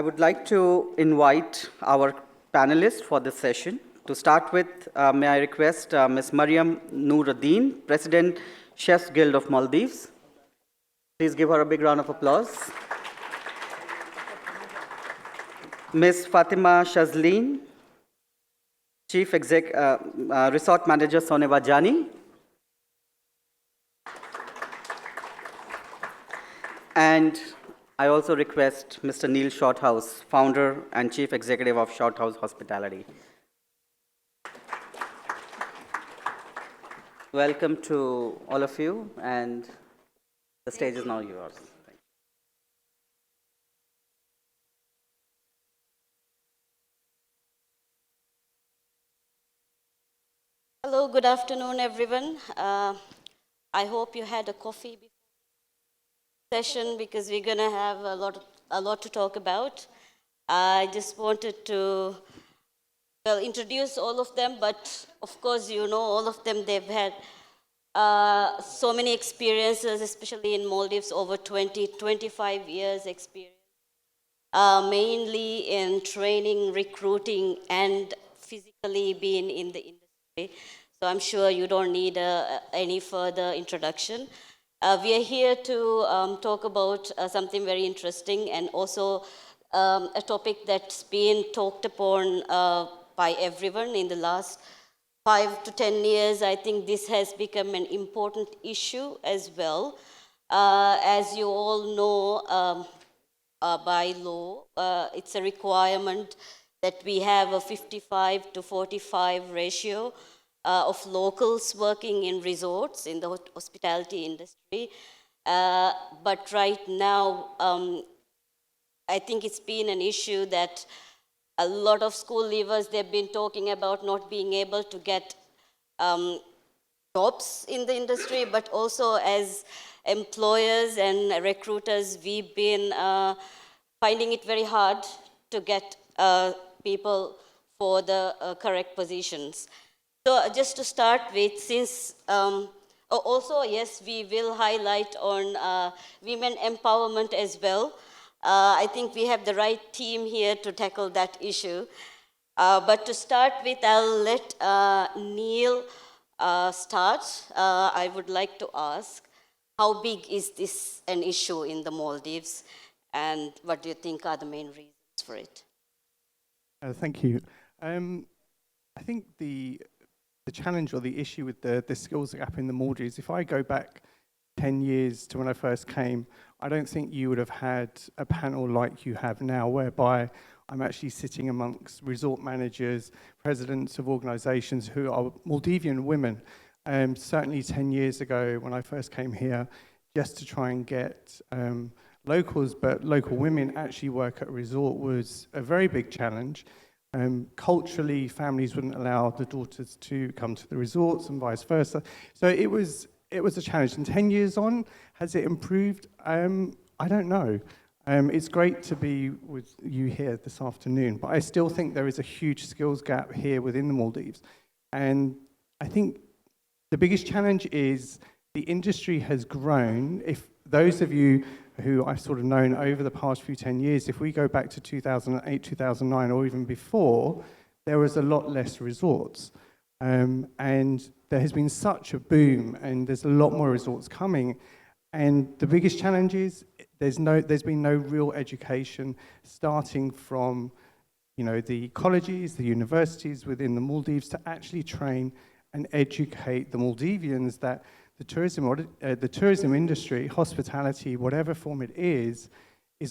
I would like to invite our panelists for this session. To start with, may I request Ms. Mariyam Nooradheen, President, Chefs Guild of Maldives. Please give her a big round of applause. Ms. Fathima Shazleen, Chief Resort Manager, Soneva Jani. And I also request Mr. Neil Shorthouse, Founder and Chief Executive of Shorthouse Hospitality. Welcome to all of you, and the stage is now yours. Thank you. Hello, good afternoon, everyone. I hope you had a coffee before session because we're going to have a lot to talk about. I just wanted to introduce all of them, but of course, you know, all of them, they've had so many experiences, especially in Maldives, over 25 years experience, mainly in training, recruiting, and physically being in the industry. So I'm sure you don't need any further introduction. We are here to talk about something very interesting and also a topic that's been talked upon by everyone in the last 5 to 10 years. I think this has become an important issue as well. As you all know, by law, it's a requirement that we have a 55 to 45 ratio of locals working in resorts in the hospitality industry. But right now, I think it's been an issue that a lot of school leavers, they've been talking about not being able to get jobs in the industry, but also as employers and recruiters, we've been finding it very hard to get people for the correct positions. So just to start with, since also, yes, we will highlight on women empowerment as well. I think we have the right team here to tackle that issue. But to start with, I'll let Neil start. I would like to ask, how big is this an issue in the Maldives? And what do you think are the main reasons for it? Thank you. I think the challenge or the issue with the skills gap in the Maldives, if I go back 10 years to when I first came, I don't think you would have had a panel like you have now, whereby I'm actually sitting amongst resort managers, presidents of organizations who are Maldivian women. Certainly 10 years ago when I first came here, just to try and get locals, but local women actually work at a resort was a very big challenge. Culturally, families wouldn't allow the daughters to come to the resorts and vice versa. So it was a challenge. And 10 years on, has it improved? I don't know. It's great to be with you here this afternoon, but I still think there is a huge skills gap here within the Maldives. And I think the biggest challenge is the industry has grown. If those of you who I've sort of known over the past 10 years, if we go back to 2008, 2009, or even before, there was a lot less resorts. And there has been such a boom, and there's a lot more resorts coming. And the biggest challenge is there's been no real education starting from, you know, the colleges, the universities within the Maldives to actually train and educate the Maldivians that the tourism industry, hospitality, whatever form it is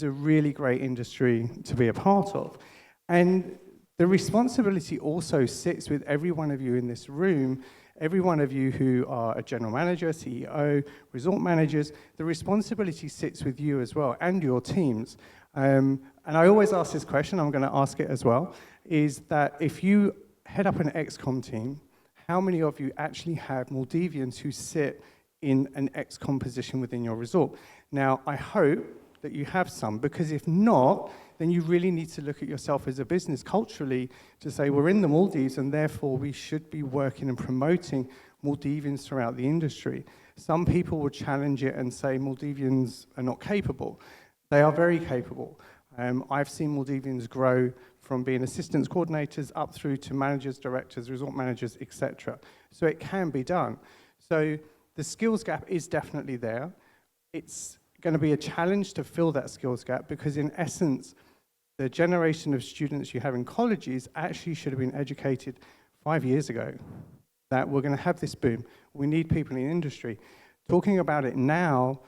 a really great industry to be a part of. And the responsibility also sits with every one of you in this room, every one of you who are a general manager, CEO, resort managers. The responsibility sits with you as well and your teams. And I always ask this question, I'm going to ask it as well, is that if you head up an ExCom team, how many of you actually have Maldivians who sit in an ExCom position within your resort? Now, I hope that you have some, because if not, then you really need to look at yourself as a business culturally to say we're in the Maldives and therefore we should be working and promoting Maldivians throughout the industry. Some people would challenge it and say Maldivians are not capable. They are very capable. I've seen Maldivians grow from being assistance coordinators up through to managers, directors, resort managers, etc. So it can be done. So the skills gap is definitely there. It's going to be a challenge to fill that skills gap because in essence, the generation of students you have in colleges actually should have been educated 5 years ago that we're going to have this boom. We need people in industry. Talking about it now,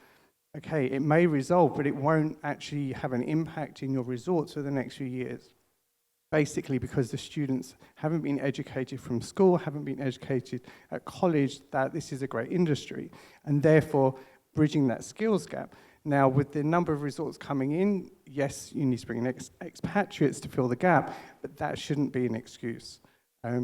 okay, it may resolve, but it won't actually have an impact in your resorts for the next few years. Basically because the students haven't been educated from school, haven't been educated at college that this is a great industry, and therefore bridging that skills gap. Now, with the number of resorts coming in, yes, you need to bring in expatriates to fill the gap, but that shouldn't be an excuse.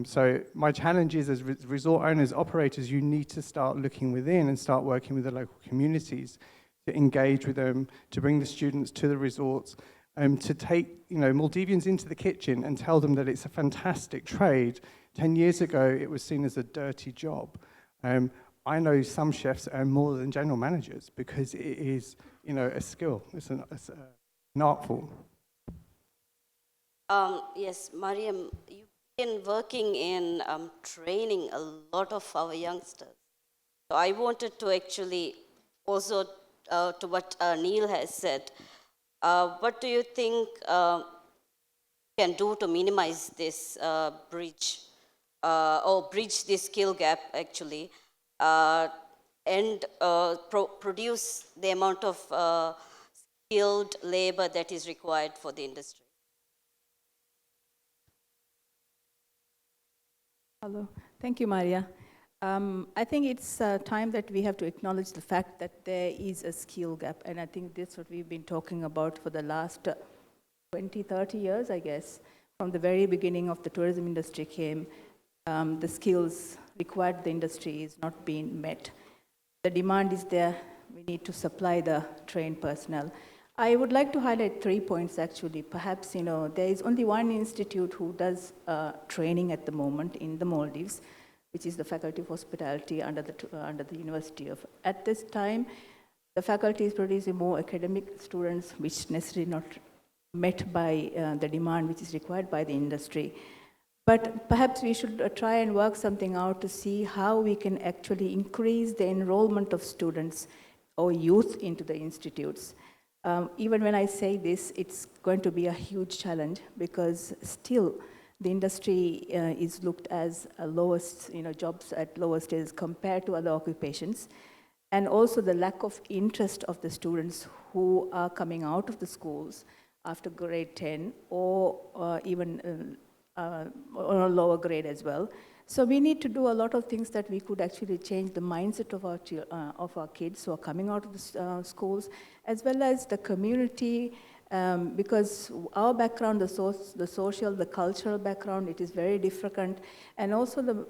So my challenge is, as resort owners, operators, you need to start looking within and start working with the local communities to engage with them, to bring the students to the resorts, to take Maldivians into the kitchen and tell them that it's a fantastic trade. 10 years ago, it was seen as a dirty job. I know some chefs earn more than general managers because it is a skill. It's an art form. Yes, Mariyam, you've been working in training a lot of our youngsters. So I wanted to actually also to what Neil has said. What do you think can do to minimize this bridge or bridge this skill gap actually and produce the amount of skilled labor that is required for the industry? Hello. Thank you, Maria. I think it's time that we have to acknowledge the fact that there is a skill gap, and I think that's what we've been talking about for the last 20, 30 years, I guess. From the very beginning of the tourism industry came, the skills required the industry is not being met. The demand is there. We need to supply the trained personnel. I would like to highlight 3 points actually. Perhaps, there is only one institute who does training at the moment in the Maldives, which is the Faculty of Hospitality under the University of. At this time, the faculty is producing more academic students, which necessarily not met by the demand which is required by the industry. But perhaps we should try and work something out to see how we can actually increase the enrollment of students or youth into the institutes. Even when I say this, it's going to be a huge challenge because still the industry is looked as lowest, jobs at lower stages compared to other occupations. And also the lack of interest of the students who are coming out of the schools after grade 10 or even on a lower grade as well. So we need to do a lot of things that we could actually change the mindset of our kids who are coming out of the schools, as well as the community, because our background, the social, the cultural background, it is very different. And also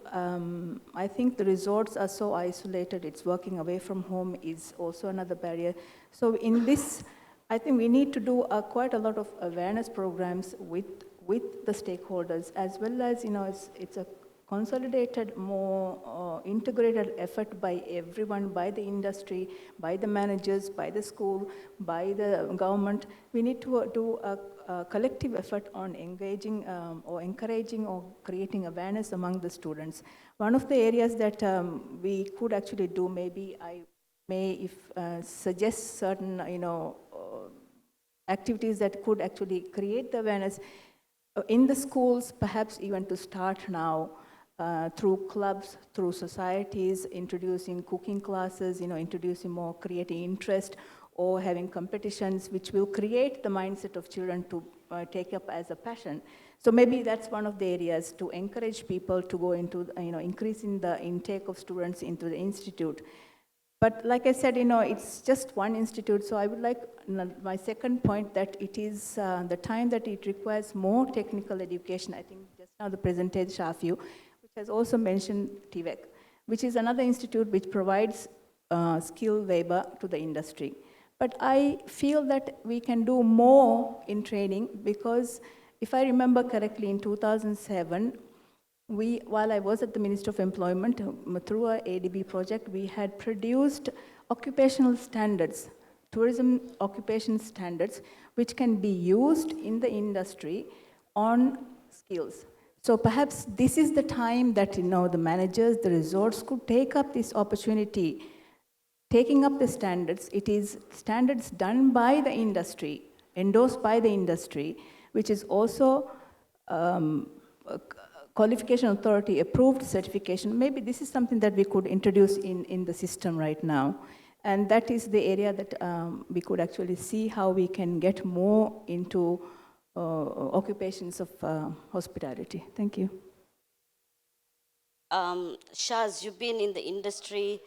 I think the resorts are so isolated, it's working away from home is also another barrier. So in this, I think we need to do quite a lot of awareness programs with the stakeholders, as well as, it's a consolidated, more integrated effort by everyone, by the industry, by the managers, by the school, by the government. We need to do a collective effort on engaging or encouraging or creating awareness among the students. One of the areas that we could actually do, maybe I may suggest certain, activities that could actually create the awareness in the schools, perhaps even to start now, through clubs, through societies, introducing cooking classes, introducing more, creating interest, or having competitions which will create the mindset of children to take up as a passion. So maybe that's one of the areas to encourage people to go into, increasing the intake of students into the institute. But like I said, it's just one institute, so I would like my second point that it is the time that it requires more technical education. I think just now the presenter, Shafiu, which has also mentioned TVEC, which is another institute which provides skilled labor to the industry. But I feel that we can do more in training because if I remember correctly, in 2007, while I was at the Ministry of Employment, through our ADB project, we had produced occupational standards tourism occupation standards which can be used in the industry on skills. So perhaps this is the time that the managers, the resorts could take up this opportunity, taking up the standards. It is standards done by the industry, endorsed by the industry, which is also qualification authority approved certification. Maybe this is something that we could introduce in the system right now. And that is the area that we could actually see how we can get more into occupations of hospitality. Thank you. Shaz, you've been in the industry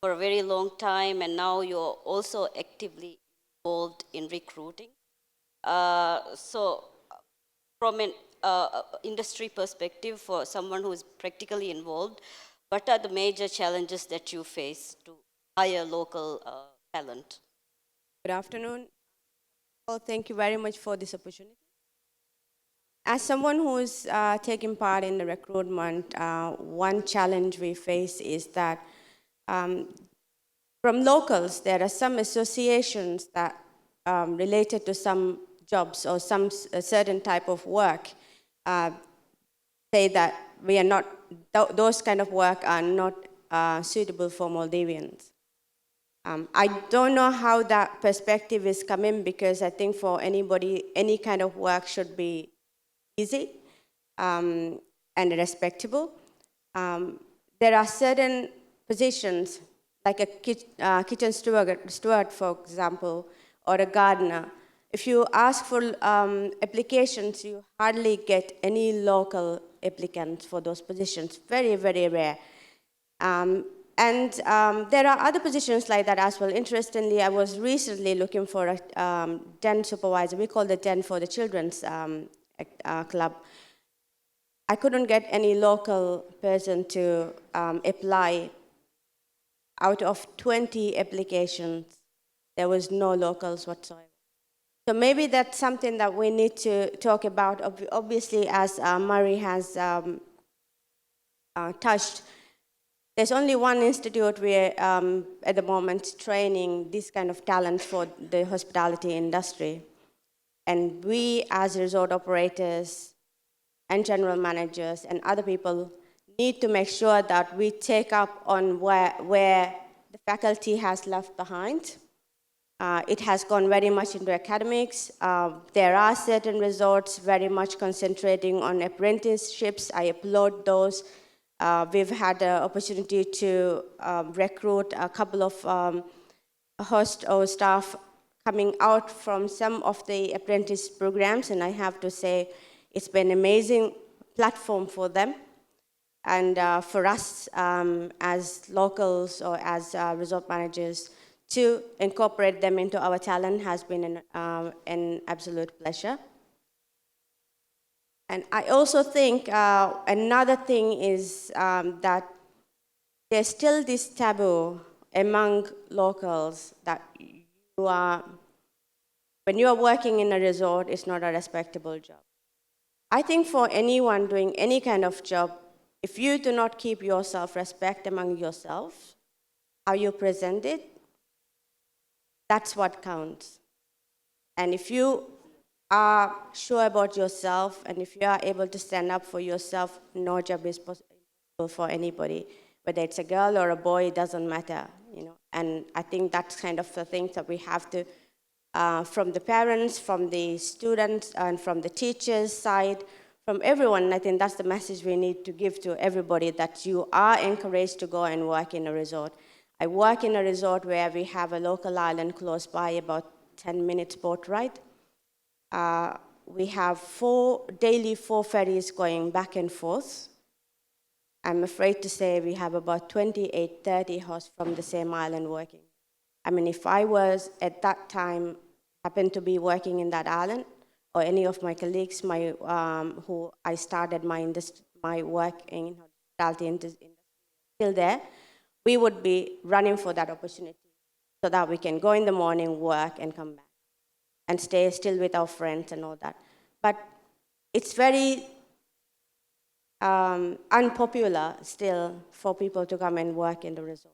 for a very long time, and now you're also actively involved in recruiting. So from an industry perspective, for someone who is practically involved, what are the major challenges that you face to hire local talent? Good afternoon. Well, thank you very much for this opportunity. As someone who's taking part in the recruitment, one challenge we face is that from locals, there are some associations that related to some jobs or some certain type of work say that we are not, those kind of work are not suitable for Maldivians. I don't know how that perspective is coming, because I think for anybody, any kind of work should be easy and respectable. There are certain positions, like a kitchen steward, for example, or a gardener. If you ask for applications, you hardly get any local applicants for those positions. Very, very rare. And there are other positions like that as well. Interestingly, I was recently looking for a den supervisor. We call the den for the children's club. I couldn't get any local person to apply. Out of 20 applications, there was no locals whatsoever. So maybe that's something that we need to talk about. Obviously, as Murray has touched, there's only one institute we're at the moment training this kind of talent for the hospitality industry. And we, as resort operators and general managers and other people, need to make sure that we take up on where the faculty has left behind. It has gone very much into academics. There are certain resorts very much concentrating on apprenticeships. I applaud those. We've had the opportunity to recruit a couple of host or staff coming out from some of the apprentice programs, and I have to say it's been an amazing platform for them. And for us as locals or as resort managers, to incorporate them into our talent has been an absolute pleasure. And I also think another thing is that there's still this taboo among locals that when you are working in a resort, it's not a respectable job. I think for anyone doing any kind of job, if you do not keep your self-respect among yourself, how you present it, that's what counts. And if you are sure about yourself, and if you are able to stand up for yourself, no job is possible for anybody. Whether it's a girl or a boy, it doesn't matter, And I think that's kind of the things that we have to, from the parents, from the students, and from the teachers' side, from everyone, I think that's the message we need to give to everybody, that you are encouraged to go and work in a resort. I work in a resort where we have a local island close by, about 10 minutes boat ride. We have daily four ferries going back and forth. I'm afraid to say we have about 28, 30 hosts from the same island working. I mean, if I was at that time, happened to be working in that island, or any of my colleagues, who I started my work in hospitality industry still there, we would be running for that opportunity so that we can go in the morning, work, and come back, and stay still with our friends and all that. But it's very unpopular still for people to come and work in the resort.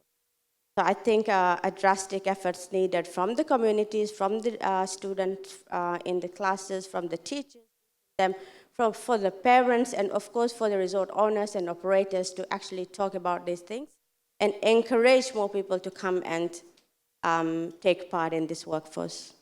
So I think a drastic efforts needed from the communities, from the students in the classes, from the teachers, for the parents, and of course for the resort owners and operators to actually talk about these things and encourage more people to come and take part in this workforce.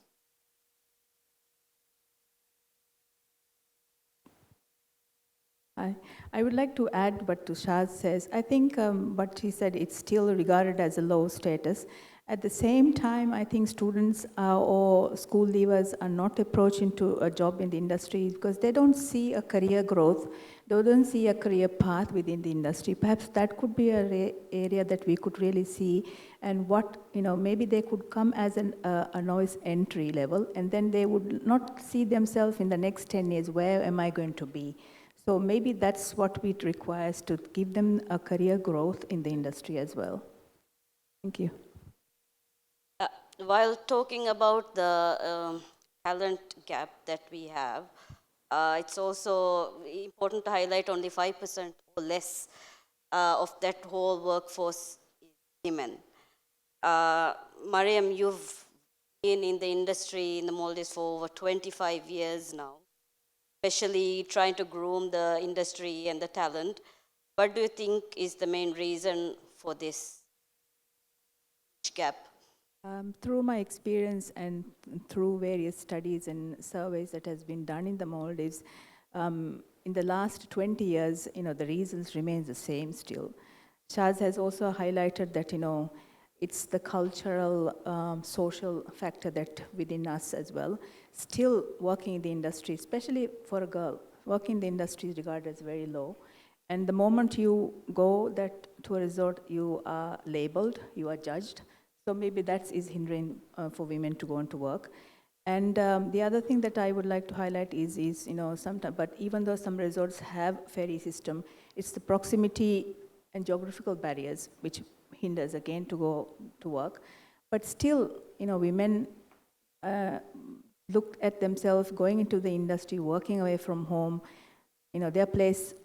I would like to add what Tushar says. I think what he said, it's still regarded as a low status. At the same time, I think students or school leavers are not approaching to a job in the industry because they don't see a career growth. They don't see a career path within the industry. Perhaps that could be an area that we could really see, and what, maybe they could come as a noise entry level, and then they would not see themselves in the next 10 years, where am I going to be? So maybe that's what it requires to give them a career growth in the industry as well. Thank you. While talking about the talent gap that we have, it's also important to highlight only 5% or less of that whole workforce is women. Mariyam, you've been in the industry in the Maldives for over 25 years now, especially trying to groom the industry and the talent. What do you think is the main reason for this gap? Through my experience and through various studies and surveys that has been done in the Maldives, in the last 20 years, the reasons remain the same still. Shaz has also highlighted that, it's the cultural, social factor that within us as well. Still working in the industry, especially for a girl, working in the industry is regarded as very low. And the moment you go to a resort, you are labeled, you are judged. So maybe that is hindering for women to go into work. And the other thing that I would like to highlight is sometimes, but even though some resorts have ferry system, it's the proximity and geographical barriers which hinders again to go to work. But still, women look at themselves going into the industry, working away from home. Their place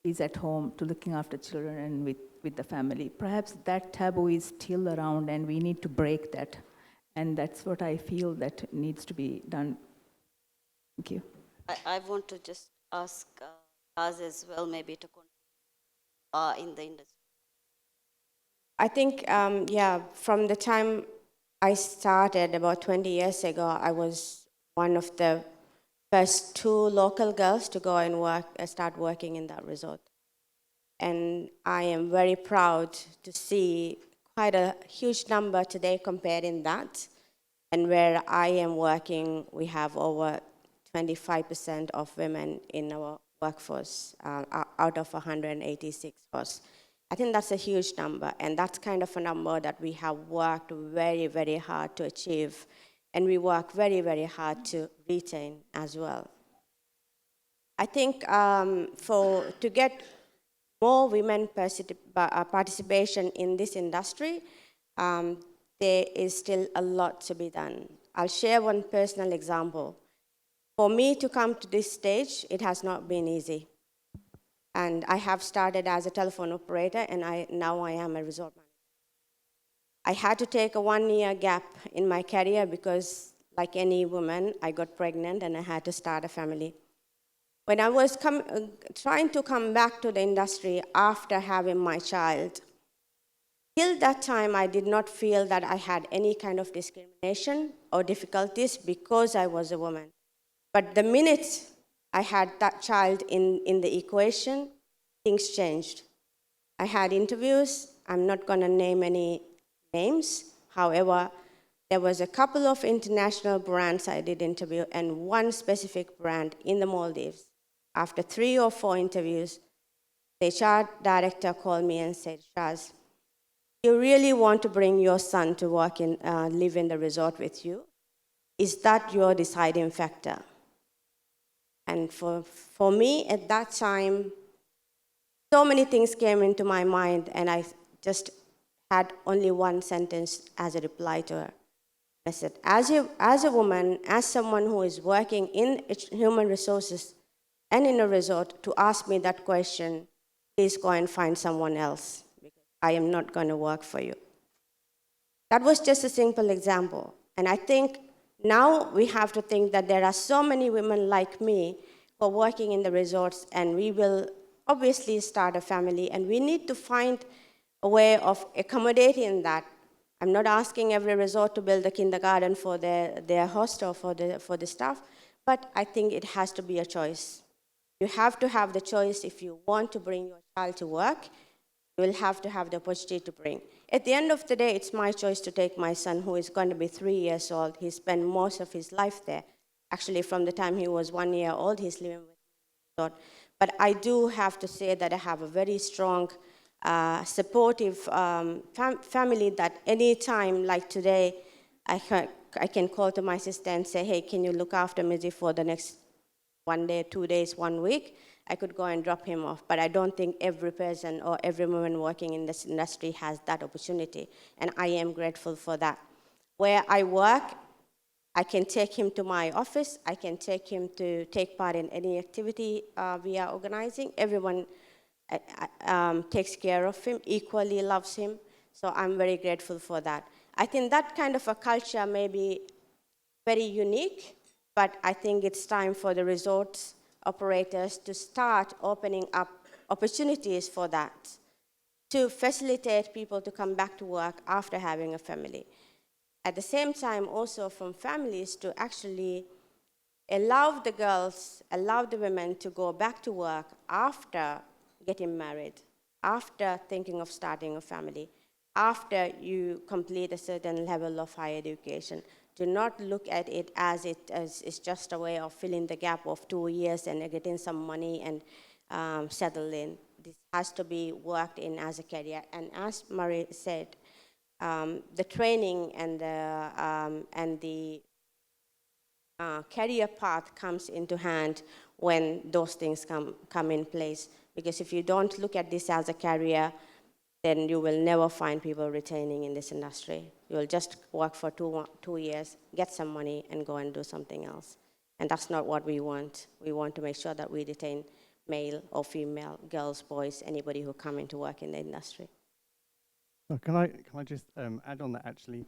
is at home to looking after children and with the family. Perhaps that taboo is still around and we need to break that. And that's what I feel that needs to be done. Thank you. I want to just ask us as well, maybe to contribute in the industry. I think, from the time I started about 20 years ago, I was one of the first 2 local girls to go and start working in that resort. And I am very proud to see quite a huge number today compared in that. And where I am working, we have over 25% of women in our workforce out of 186 force. I think that's a huge number, and that's kind of a number that we have worked very, very hard to achieve, and we work very, very hard to retain as well. I think to get more women participation in this industry, there is still a lot to be done. I'll share one personal example. For me to come to this stage, it has not been easy. And I have started as a telephone operator, and now I am a resort manager. I had to take a 1-year gap in my career because, like any woman, I got pregnant and I had to start a family. When I was trying to come back to the industry after having my child, till that time, I did not feel that I had any kind of discrimination or difficulties because I was a woman. But the minute I had that child in the equation, things changed. I had interviews. I'm not going to name any names. However, there was a couple of international brands I did interview and one specific brand in the Maldives. After 3 or 4 interviews, the HR director called me and said, Shaz, you really want to bring your son to work live in the resort with you? Is that your deciding factor? And for me, at that time, so many things came into my mind, and I just had only one sentence as a reply to her. I said, as a woman, as someone who is working in human resources and in a resort, to ask me that question, please go and find someone else, because I am not going to work for you. That was just a simple example. And I think now we have to think that there are so many women like me who are working in the resorts, and we will obviously start a family, and we need to find a way of accommodating that. I'm not asking every resort to build a kindergarten for their host or for the staff, but I think it has to be a choice. You have to have the choice. If you want to bring your child to work, you will have to have the opportunity to bring. At the end of the day, it's my choice to take my son, who is going to be 3 years old. He spent most of his life there. Actually, from the time he was 1 year old, he's living with me. But I do have to say that I have a very strong, supportive family that any time, like today, I can call to my sister and say, hey, can you look after Mizzy for the next 1 day, 2 days, 1 week? I could go and drop him off. But I don't think every person or every woman working in this industry has that opportunity. And I am grateful for that. Where I work, I can take him to my office. I can take him to take part in any activity we are organizing. Everyone takes care of him, equally loves him. So I'm very grateful for that. I think that kind of a culture may be very unique, but I think it's time for the resorts operators to start opening up opportunities for that, to facilitate people to come back to work after having a family. At the same time, also from families to actually allow the girls, allow the women to go back to work after getting married, after thinking of starting a family, after you complete a certain level of higher education. Do not look at it as it's just a way of filling the gap of 2 years and getting some money and settle in. This has to be worked in as a career. And as Marie said, the training and the career path comes into hand when those things come in place. Because if you don't look at this as a career, then you will never find people retaining in this industry. You will just work for 2 years, get some money, and go and do something else. And that's not what we want. We want to make sure that we retain male or female, girls, boys, anybody who come into work in the industry. So can I just add on that, actually?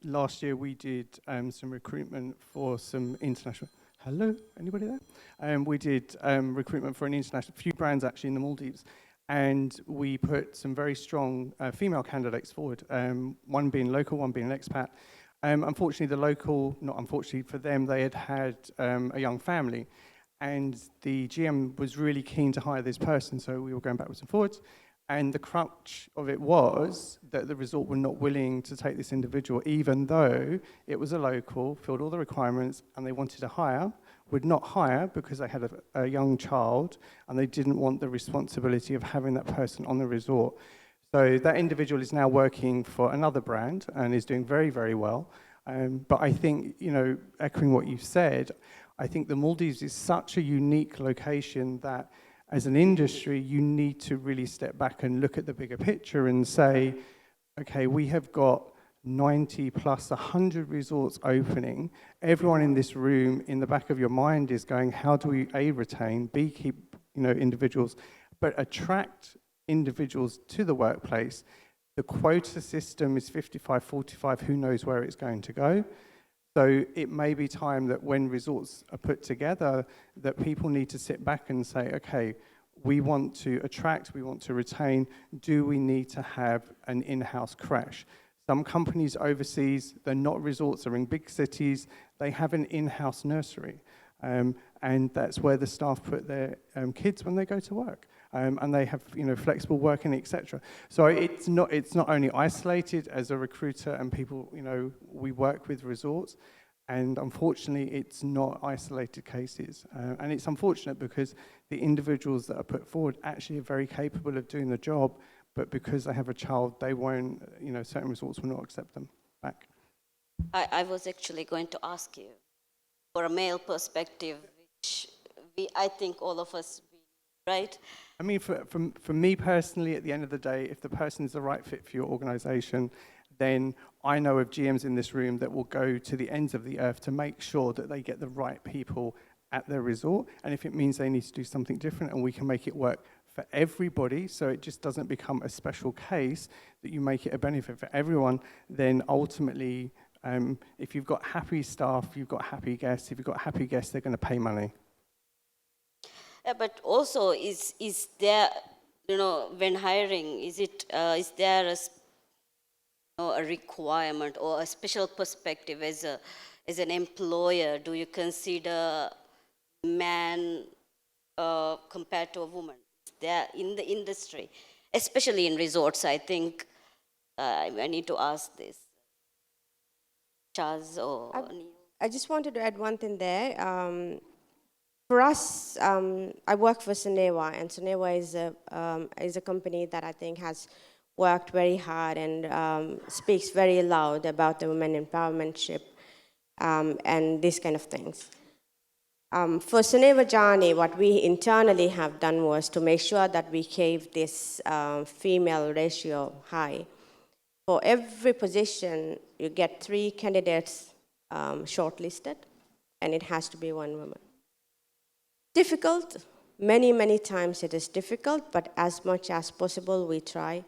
Last year we did some recruitment for some international... Hello, anybody there? We did recruitment for an international, few brands actually in the Maldives. And we put some very strong female candidates forward, one being local, one being an expat. Unfortunately, the local, not unfortunately for them, they had a young family. And the GM was really keen to hire this person, so we were going backwards and forwards. And the crux of it was that the resort were not willing to take this individual, even though it was a local, filled all the requirements, and they wanted to hire, would not hire because they had a young child, and they didn't want the responsibility of having that person on the resort. So that individual is now working for another brand and is doing very, very well. But I think, you know, echoing what you've said, I think the Maldives is such a unique location that as an industry, you need to really step back and look at the bigger picture and say, okay, we have got 90 plus 100 resorts opening. Everyone in this room, in the back of your mind, is going, how do we A, retain, B, keep individuals, but attract individuals to the workplace? The quota system is 55-45, who knows where it's going to go? So it may be time that when resorts are put together, that people need to sit back and say, okay, we want to attract, we want to retain, do we need to have an in-house crash? Some companies overseas, they're not resorts, they're in big cities, they have an in-house nursery. And that's where the staff put their kids when they go to work. And they have flexible working, etc. So it's not only isolated as a recruiter and people, we work with resorts, and unfortunately it's not isolated cases. And it's unfortunate because the individuals that are put forward actually are very capable of doing the job, but because they have a child, they won't, certain resorts will not accept them back. I was actually going to ask you, for a male perspective, which I think all of us, right? I mean, for me personally, at the end of the day, if the person is the right fit for your organization, then I know of GMs in this room that will go to the ends of the earth to make sure that they get the right people at their resort. And if it means they need to do something different and we can make it work for everybody, so it just doesn't become a special case, that you make it a benefit for everyone, then ultimately, if you've got happy staff, you've got happy guests. If you've got happy guests, they're going to pay money. But also, is there, when hiring, is there a requirement or a special perspective as an employer? Do you consider man compared to a woman? There in the industry, especially in resorts, I think I need to ask this. Chaz or Neil? I just wanted to add one thing there. For us, I work for Sunewa, and Sunewa is a company that I think has worked very hard and speaks very loud about the women empowerment and these kind of things. For Sunewa Jani, what we internally have done was to make sure that we keep this female ratio high. For every position, you get 3 candidates shortlisted, and it has to be 1 woman. Difficult, many times it is difficult, but as much as possible, we try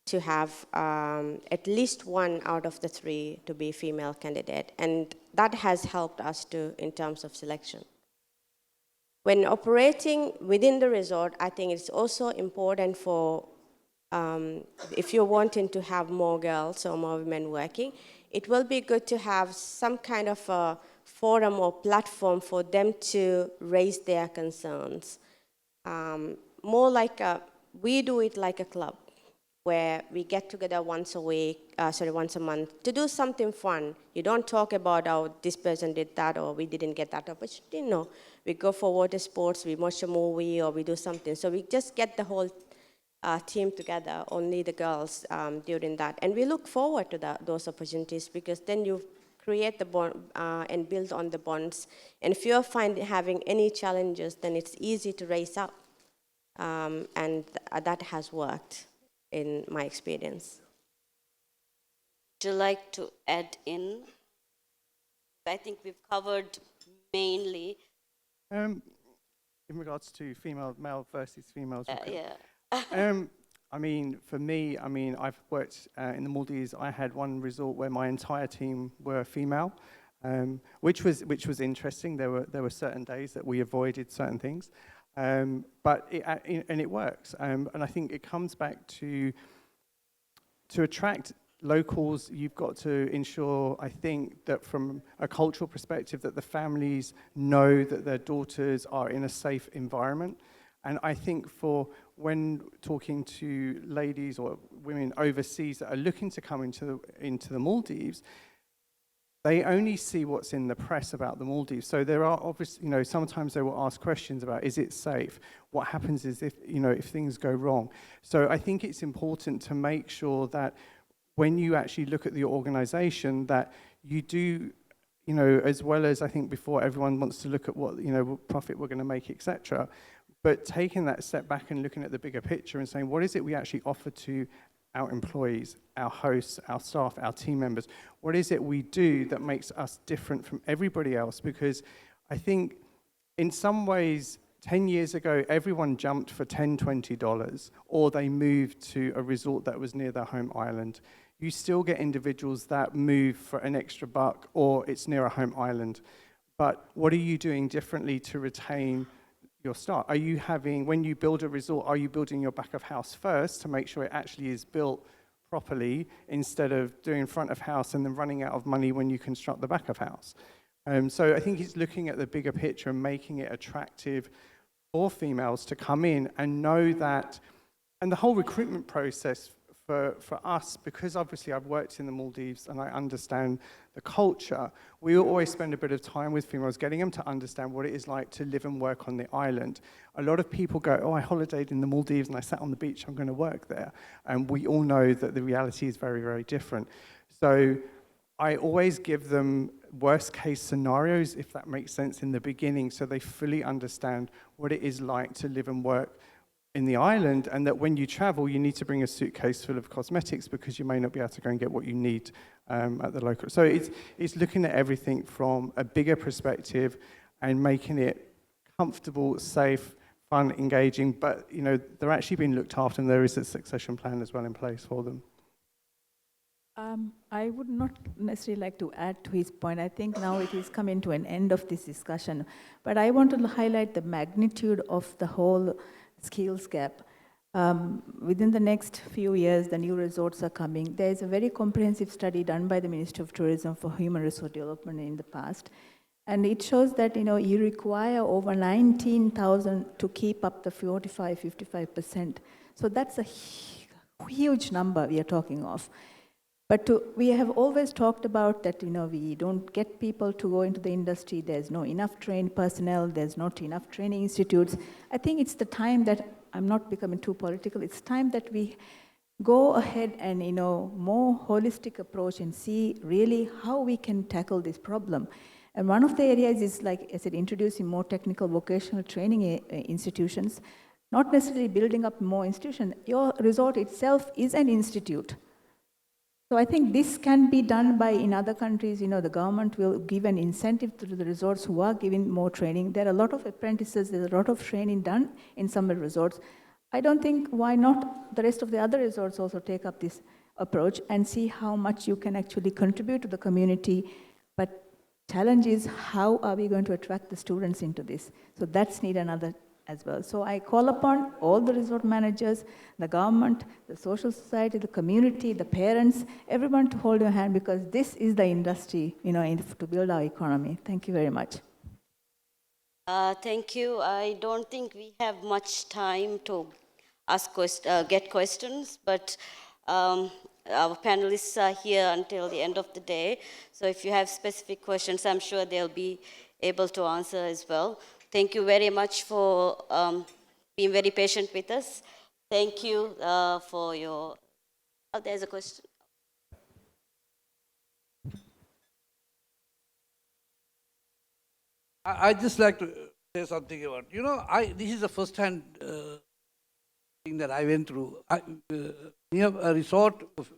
to have at least 1 out of the 3 to be female candidate, and that has helped us in terms of selection. When operating within the resort, I think it's also important for, if you're wanting to have more girls or more women working, it will be good to have some kind of a forum or platform for them to raise their concerns. More like we do it like a club, where we get together once a month to do something fun. You don't talk about, oh, this person did that, or we didn't get that opportunity. No, we go for water sports, we watch a movie, or we do something. So we just get the whole team together, only the girls during that. And we look forward to those opportunities, because then you create the bond and build on the bonds. And if you're having any challenges, then it's easy to raise up. And that has worked in my experience. Would you like to add in? I think we've covered mainly. In regards to male versus females. Yeah. I mean, for me, I've worked in the Maldives. I had one resort where my entire team were female, which was interesting. There were certain days that we avoided certain things, but it works. And I think it comes back to attract locals. You've got to ensure, I think, that from a cultural perspective, that the families know that their daughters are in a safe environment. And I think when talking to ladies or women overseas that are looking to come into the Maldives, they only see what's in the press about the Maldives. So there are obviously, sometimes they will ask questions about, is it safe? What happens is if things go wrong? So I think it's important to make sure that when you actually look at the organization, that you do, as well as, I think before, everyone wants to look at what, profit we're going to make, etc. But taking that step back and looking at the bigger picture and saying, what is it we actually offer to our employees, our hosts, our staff, our team members? What is it we do that makes us different from everybody else? Because I think in some ways, 10 years ago, everyone jumped for $10, $20, or they moved to a resort that was near their home island. You still get individuals that move for an extra buck, or it's near a home island. But what are you doing differently to retain your staff? Are you when you build a resort, are you building your back of house first to make sure it actually is built properly, instead of doing front of house and then running out of money when you construct the back of house? So I think it's looking at the bigger picture and making it attractive for females to come in and know that, and the whole recruitment process for us, because obviously I've worked in the Maldives and I understand the culture, we always spend a bit of time with females, getting them to understand what it is like to live and work on the island. A lot of people go, oh, I holidayed in the Maldives and I sat on the beach, I'm going to work there. And we all know that the reality is very, very different. So I always give them worst case scenarios, if that makes sense, in the beginning, so they fully understand what it is like to live and work in the island, and that when you travel, you need to bring a suitcase full of cosmetics because you may not be able to go and get what you need at the local. So it's looking at everything from a bigger perspective and making it comfortable, safe, fun, engaging, but they're actually being looked after, and there is a succession plan as well in place for them. I would not necessarily like to add to his point. I think now it is coming to an end of this discussion. But I want to highlight the magnitude of the whole skills gap. Within the next few years, the new resorts are coming. There is a very comprehensive study done by the Ministry of Tourism for Human Resource Development in the past. And it shows that you require over 19,000 to keep up the 45-55%. So that's a huge number we are talking of. But we have always talked about that, we don't get people to go into the industry. There's no enough trained personnel. There's not enough training institutes. I think it's the time that, I'm not becoming too political, it's time that we go ahead and, more holistic approach and see really how we can tackle this problem. And one of the areas is, like I said, introducing more technical vocational training institutions, not necessarily building up more institutions. Your resort itself is an institute. So I think this can be done by, in other countries, the government will give an incentive to the resorts who are giving more training. There are a lot of apprentices, there's a lot of training done in some resorts. I don't think, why not the rest of the other resorts also take up this approach and see how much you can actually contribute to the community. But challenge is, how are we going to attract the students into this? So that's need another as well. So I call upon all the resort managers, the government, the social society, the community, the parents, everyone to hold your hand, because this is the industry, to build our economy. Thank you very much. Thank you. I don't think we have much time to get questions, but our panelists are here until the end of the day. So if you have specific questions, I'm sure they'll be able to answer as well. Thank you very much for being very patient with us. Thank you for your... Oh, there's a question. I'd just like to say something about, this is the first hand thing that I went through. Near a resort of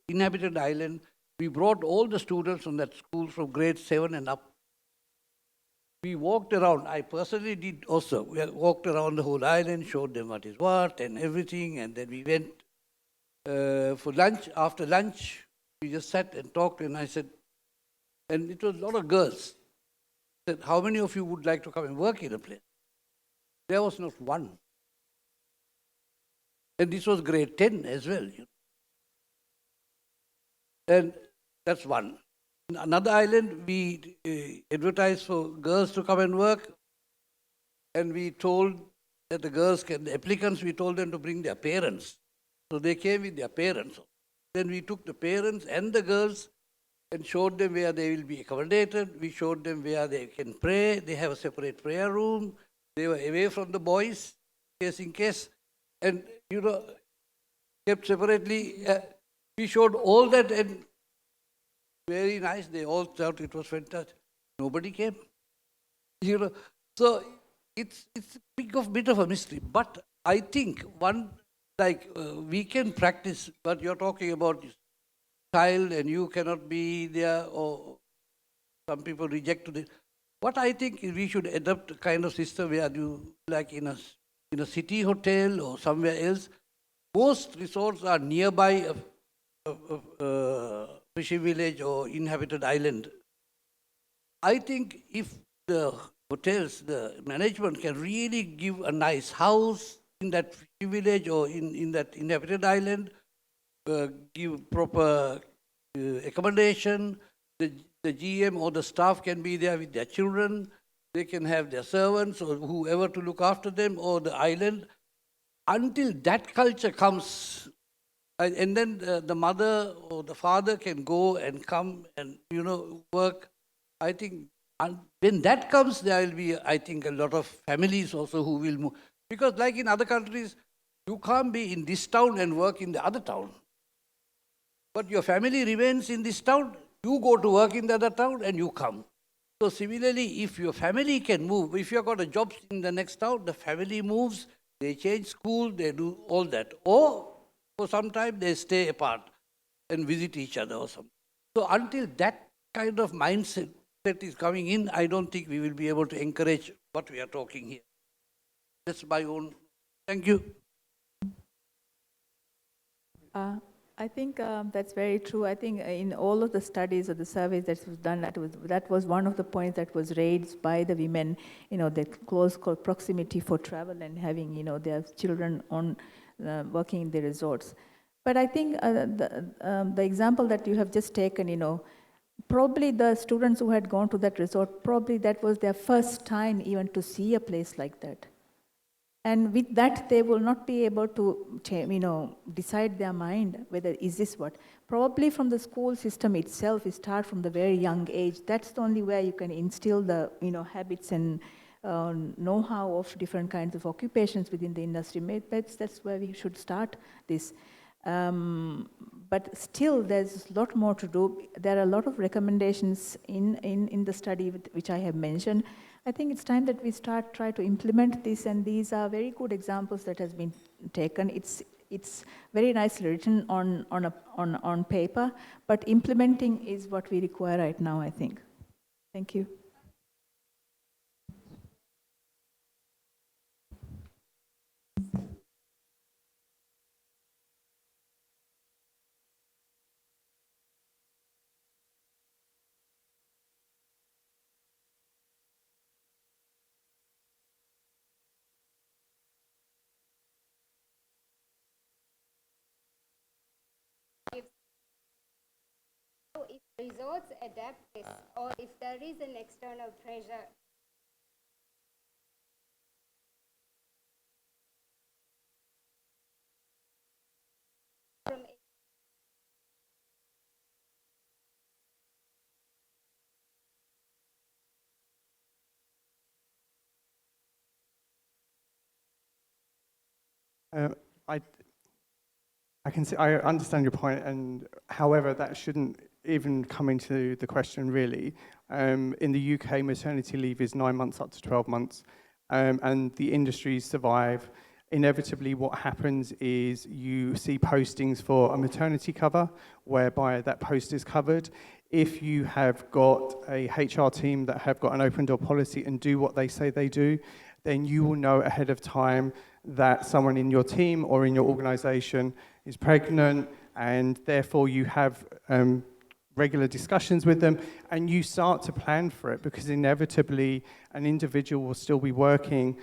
inhabited island, we brought all the students from that school from grade 7 and up. We walked around, I personally did also, we walked around the whole island, showed them what is what and everything, and then we went for lunch. After lunch, we just sat and talked, and I said, and it was a lot of girls, I said, how many of you would like to come and work in a place? There was not one. And this was grade 10 as well. And that's one. In another island, we advertised for girls to come and work, and we told that the applicants, we told them to bring their parents. So they came with their parents. Then we took the parents and the girls and showed them where they will be accommodated. We showed them where they can pray. They have a separate prayer room. They were away from the boys, case in case. And, kept separately. We showed all that, and very nice. They all thought it was fantastic. Nobody came. So it's a bit of a mystery. But I think we can practice what you're talking about, child, and you cannot be there, or some people reject it. What I think is we should adopt a kind of system where you, like in a city hotel or somewhere else, most resorts are nearby a fishing village or inhabited island. I think if the hotels, the management can really give a nice house in that fishing village or in that inhabited island, give proper accommodation, the GM or the staff can be there with their children, they can have their servants or whoever to look after them, or the island. Until that culture comes, and then the mother or the father can go and come and, work. I think when that comes, there will be, I think, a lot of families also who will move. Because like in other countries, you can't be in this town and work in the other town. But your family remains in this town, you go to work in the other town and you come. So similarly, if your family can move, if you've got a job in the next town, the family moves, they change school, they do all that. Or for some time they stay apart and visit each other or something. So until that kind of mindset is coming in, I don't think we will be able to encourage what we are talking here. That's my own. Thank you. I think that's very true. I think in all of the studies or the surveys that was done, that was one of the points that was raised by the women. The close proximity for travel and having their children on working in the resorts. But I think the example that you have just taken, probably the students who had gone to that resort, probably that was their first time even to see a place like that. And with that, they will not be able to, decide their mind whether is this what. Probably from the school system itself, you start from the very young age. That's the only way you can instill the, habits and know-how of different kinds of occupations within the industry. That's where we should start this. But still, there's a lot more to do. There are a lot of recommendations in the study which I have mentioned. I think it's time that we try to implement this, and these are very good examples that has been taken. It's very nicely written on paper, but implementing is what we require right now, I think. Thank you. So if resorts adapt this, or if there is an external pressure, from I can see, I understand your point, and however, that shouldn't even come into the question really. In the UK, maternity leave is 9 months up to 12 months, and the industries survive. Inevitably, what happens is you see postings for a maternity cover, whereby that post is covered. If you have got a HR team that have got an open door policy and do what they say they do, then you will know ahead of time that someone in your team or in your organization is pregnant, and therefore you have regular discussions with them, and you start to plan for it, because inevitably an individual will still be working.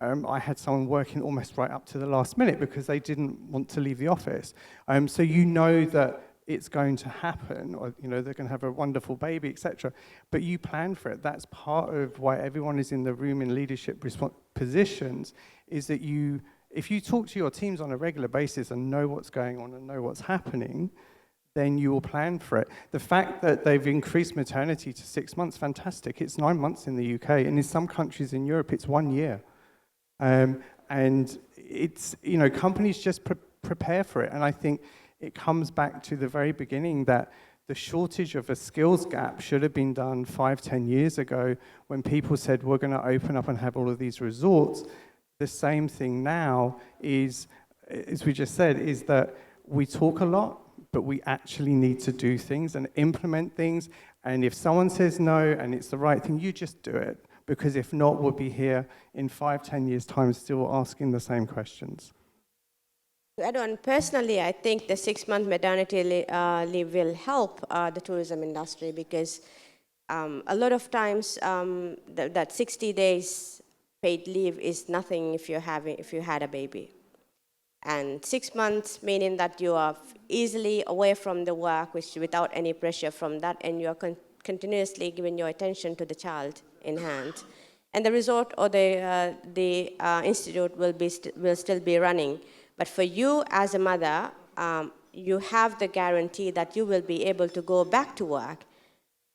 I had someone working almost right up to the last minute because they didn't want to leave the office. So you know that it's going to happen, or they're going to have a wonderful baby, etc. But you plan for it. That's part of why everyone is in the room in leadership positions, is that if you talk to your teams on a regular basis and know what's going on and know what's happening, then you will plan for it. The fact that they've increased maternity to 6 months, fantastic. It's 9 months in the UK, and in some countries in Europe, it's 1 year. And it's, companies just prepare for it. And I think it comes back to the very beginning that the shortage of a skills gap should have been done 5-10 years ago, when people said, we're going to open up and have all of these resorts. The same thing now is, as we just said, is that we talk a lot, but we actually need to do things and implement things. And if someone says no and it's the right thing, you just do it. Because if not, we'll be here in 5-10 years' time still asking the same questions. To add on, personally, I think the 6-month maternity leave will help the tourism industry, because a lot of times that 60 days paid leave is nothing if you had a baby. And 6 months meaning that you are easily away from the work, without any pressure from that, and you are continuously giving your attention to the child in hand. And the resort or the institute will still be running. But for you as a mother, you have the guarantee that you will be able to go back to work.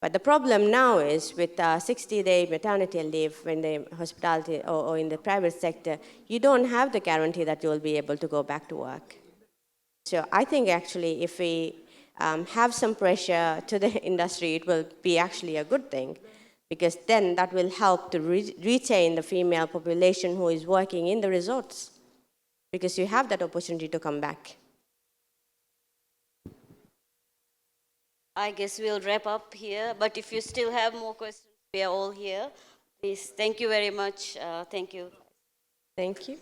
But the problem now is with 60-day maternity leave in the hospitality or in the private sector, you don't have the guarantee that you will be able to go back to work. So I think actually if we have some pressure to the industry, it will be actually a good thing, because then that will help to retain the female population who is working in the resorts, because you have that opportunity to come back. I guess we'll wrap up here, but if you still have more questions, we are all here. Please, thank you very much. Thank you. Thank you.